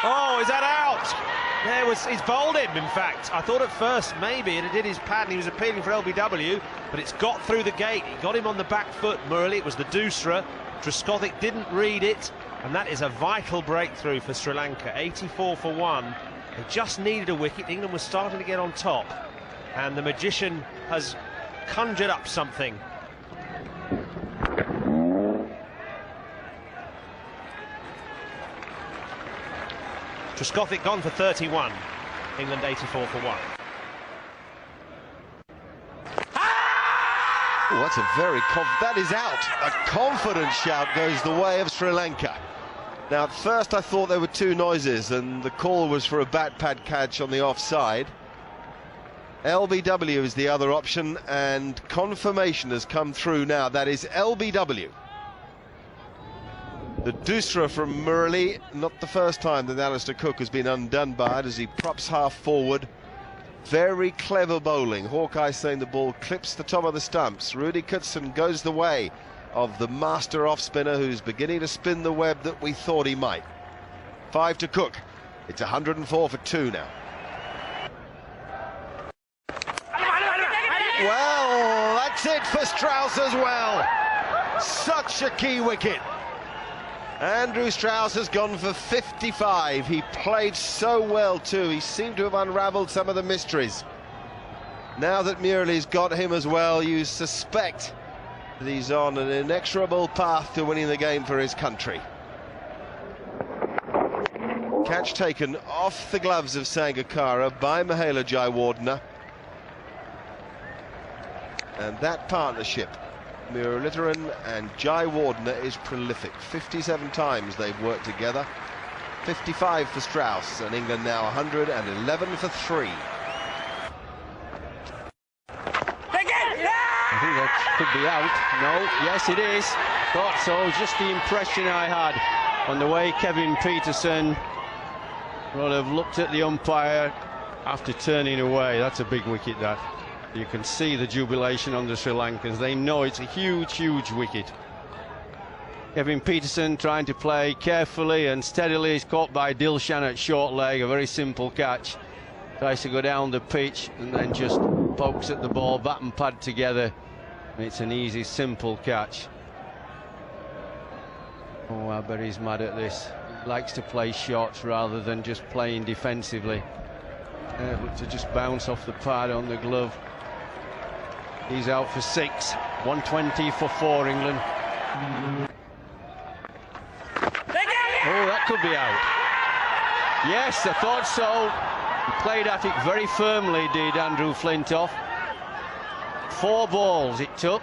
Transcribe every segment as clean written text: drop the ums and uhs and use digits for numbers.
Oh, is that out? He's bowled him, in fact. I thought at first maybe it did his pad and he was appealing for LBW, but it's got through the gate. He got him on the back foot, Murali. It was the Dusra. Trescothick didn't read it, and that is a vital breakthrough for Sri Lanka. 84 for 1. They just needed a wicket. England was starting to get on top, and the magician has conjured up something. Trescothick gone for 31. England 84 for 1. Oh, that's a very that is out. A confident shout goes the way of Sri Lanka. Now, at first I thought there were two noises, and the call was for a bat pad catch on the offside. LBW is the other option, and confirmation has come through now. That is LBW. The Dusra from Murali, not the first time that Alistair Cook has been undone by it as he props half forward. Very clever bowling. Hawkeye saying the ball clips the top of the stumps. Rudy Kutson goes the way of the master off-spinner who's beginning to spin the web that we thought he might. 5 to Cook. It's 104 for 2 now. Well, that's it for Strauss as well. Such a key wicket. Andrew Strauss has gone for 55. He played so well too. He seemed to have unravelled some of the mysteries. Now that Murali's got him as well, you suspect that he's on an inexorable path to winning the game for his country. Catch taken off the gloves of Sangakkara by Mahela Jayawardena. And that partnership, Muralitharan and Jayawardena, is prolific. 57 times they've worked together. 55 for Strauss, and England now 111 for 3. I think that could be out. No, yes it is. Thought so. Just the impression I had on the way Kevin Peterson would have looked at the umpire after turning away. That's a big wicket, that. You can see the jubilation on the Sri Lankans. They know it's a huge, huge wicket. Kevin Peterson trying to play carefully and steadily. He's caught by Dilshan at short leg, a very simple catch. Tries to go down the pitch and then just pokes at the ball, bat and pad together. It's an easy, simple catch. Oh, I bet he's mad at this. He likes to play shots rather than just playing defensively. Able to just bounce off the pad on the glove. He's out for 6. 120 for 4, England. Oh, that could be out. Yes, I thought so. He played at it very firmly, did Andrew Flintoff. 4 balls it took.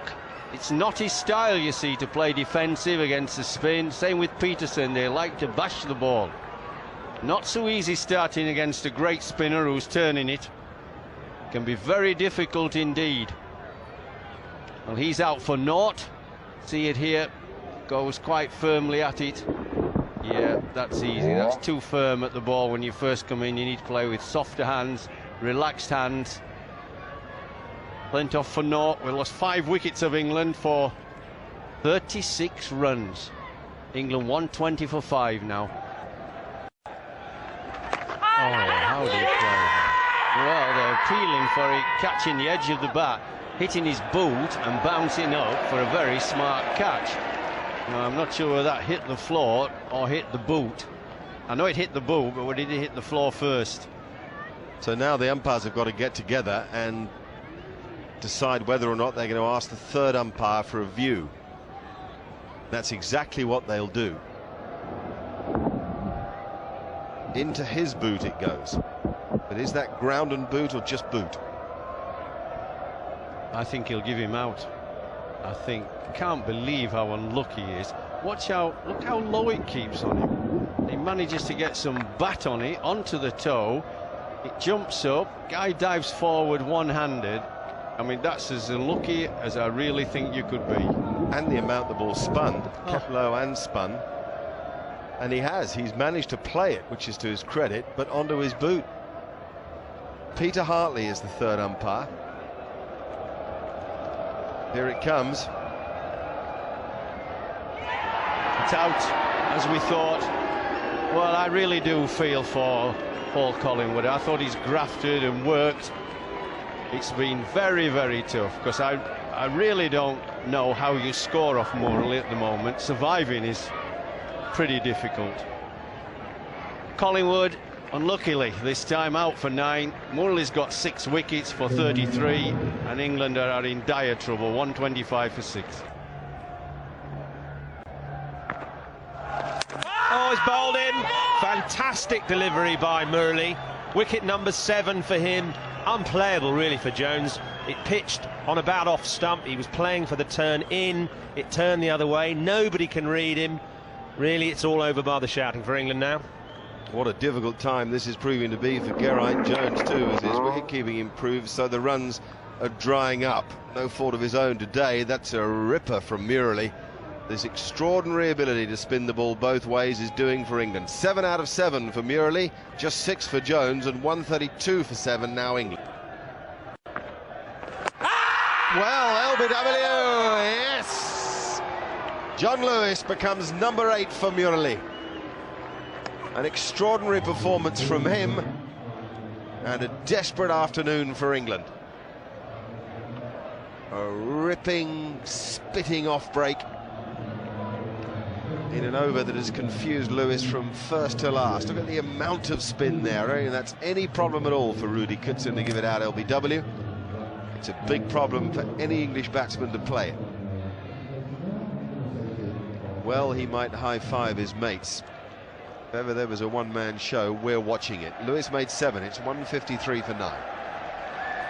It's not his style, you see, to play defensive against the spin. Same with Peterson, they like to bash the ball. Not so easy starting against a great spinner who's turning it. Can be very difficult indeed. Well, he's out for naught. See it here. Goes quite firmly at it. Yeah, that's easy. That's too firm at the ball when you first come in. You need to play with softer hands, relaxed hands. Flintoff for naught. We lost 5 wickets of England for 36 runs. England 120 for 5 now. Oh, how did he play? Well, they're appealing for it, catching the edge of the bat, hitting his boot and bouncing up for a very smart catch. Now, I'm not sure whether that hit the floor or hit the boot. I know it hit the boot, but did it hit the floor first? So now the umpires have got to get together and decide whether or not they're going to ask the third umpire for a view. That's exactly what they'll do. Into his boot it goes. But is that ground and boot or just boot? I think he'll give him out. I think, can't believe how unlucky he is. Watch how, look how low it keeps on him. He manages to get some bat on it, onto the toe. It jumps up, guy dives forward one-handed. I mean, that's as unlucky as I really think you could be. And the amount the ball spun, kept low and spun. And he's managed to play it, which is to his credit, but onto his boot. Peter Hartley is the third umpire. Here it comes. It's out, as we thought. Well, I really do feel for Paul Collingwood. I thought he's grafted and worked. It's been very, very tough, because I really don't know how you score off Morley at the moment. Surviving is pretty difficult. Collingwood, unluckily, this time out for 9. Morley's got 6 wickets for 33, and England are in dire trouble, 125 for 6. Oh, he's bowled in. Fantastic delivery by Murley. Wicket number 7 for him. Unplayable, really, for Jones. It pitched on about off stump. He was playing for the turn in. It turned the other way. Nobody can read him. Really, it's all over by the shouting for England now. What a difficult time this is proving to be for Geraint Jones too, as his wicket-keeping improves, so the runs are drying up. No fault of his own today. That's a ripper from Murley. This extraordinary ability to spin the ball both ways is doing for England. 7 out of 7 for Murley, just 6 for Jones, and 132 for 7 now England. Well, LBW, yes! John Lewis becomes number 8 for Murley. An extraordinary performance from him, and a desperate afternoon for England. A ripping, spitting off break in an over that has confused Lewis from first to last. Look at the amount of spin there. I don't think that's any problem at all for Rudy Kutsin to give it out LBW. It's a big problem for any English batsman to play it. Well, he might high-five his mates. If ever there was a one-man show, we're watching it. Lewis made 7. It's 153 for 9.